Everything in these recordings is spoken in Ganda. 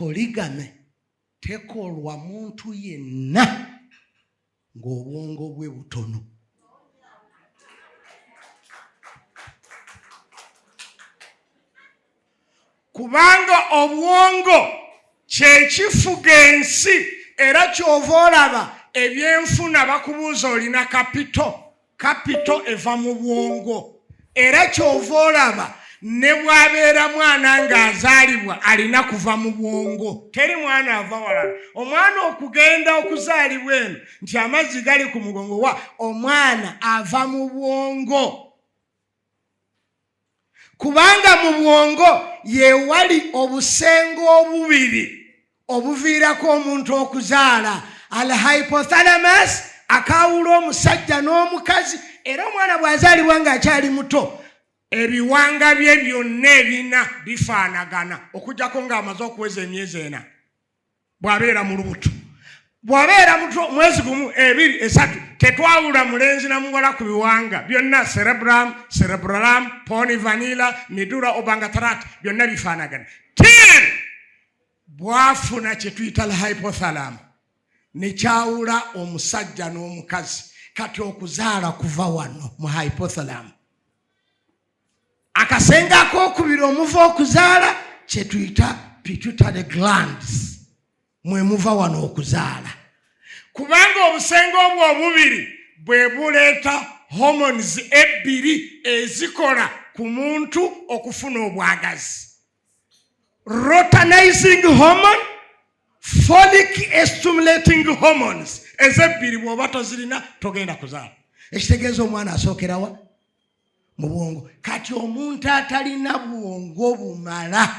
Polygamy tekolwa muntu yenna ng'obwongo bwe butono. Kubanga obwongo kyekifuga ensi era kyova olaba ebyenfuna bakubuuza olina kapito eva mu bwongo era kyova olaba ne bw'abeera mwana ng'azaalibwa alina kuva mu bwongo. Teri mwana ava walala. Omwana okugenda okuzaalibwa eno nti amazzi gali ku mugongo wa omwana ava mu bwongo. Kubanga mu bwongo ye wali obusengo obubiri obuviirako omuntu okuzaala, al hypothalamus akawula omusajja n'omukazi, era omwana bw'azaalibwa ng'akyali muto ebiwanga bye byonna ebina bifaanagana okujjako ng'amaze okuweza emyezi 4 bw'abeera mu lubuto. Bw'abeera muto mwezi gumu 2 3 tetwawula mulenzi na muwala ku biwanga byonna, cerebellum, poni vanilla, medulla oblongata byonna bifaanagana. Till bw'afuna kye tuyita al hypothalamus ne kyawula omusajja n'omukazi, kati okuzaala kuva wano mu hypothalamus. Akasenga ak'okubiri omuva okuzaala kye tuyita pituitary glands, mwe muva wano okuzaala. Kubanga obusenga obwo obubiri bwe buleeta hormones 2 ezikola ku muntu okufuna obwagazi. Luteinizing hormone, folic stimulating hormones, ez'ebbiri bw'oba tozirina togenda kuzaala. Ekitegeeza omwana asookerawa mu bwongo. Kati omuntu atalina bwongo bumala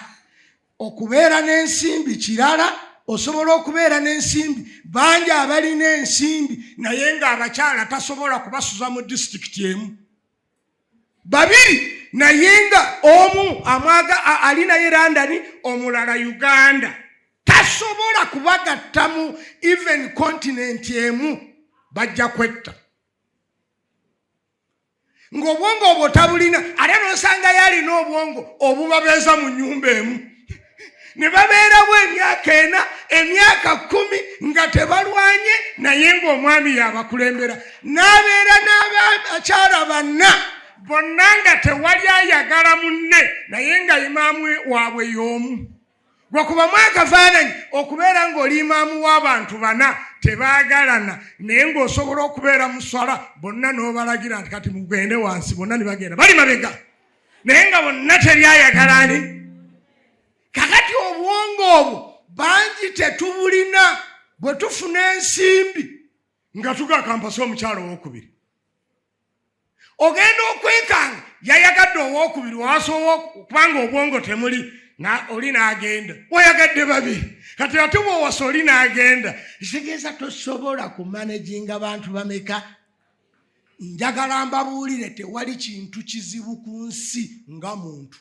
okubeera n'ensimbi kirala, osobola okubeera n'ensimbi. Bangi abalina ensimbi naye ng'abakyala tasobola kubasuza mu disitulikiti emu. Babiri naye nga omu amwaga ali naye London, omulala Uganda. Tasobola kubagatta mu even continent emu, bajja kwetta. Ng'obwongo obwo tabulina, ate n'osanga yalina obwongo obubabeeza mu nnyumba emu. Ne babeerawo emyaka 4, emyaka 10 nga tebalwanye, naye ng'omwami yabakulembera. N'abeera n'abakyala 4 bonna nga tewali ayagala munne, naye nga imaamu waabwe y'omu. Gwakubamu akafaananyi okubeera ng'oli imaamu w'abantu 4 tebaagalana, naye ng'osobola okubeera mu swala bonna n'obalagira nti kati mugende wansi, bonna ne bagenda bali mabega, naye nga bonna teri ayagalani. Kakati obwongo obwo bangi tetubulina. Bwe tufuna ensimbi nga tugakampasa omukyalo owokubiri, ogenda okwekanga yayagadde owokubiri wasobola kubanga obwongo temuli, na oli n'agenda wayagadde babiri, kati ate bw'owasa oli n'agenda. Kitegeeza tosobola kumanaginga bantu bameka. Njagala mbabuulire tewali kintu kizibu ku nsi nga muntu.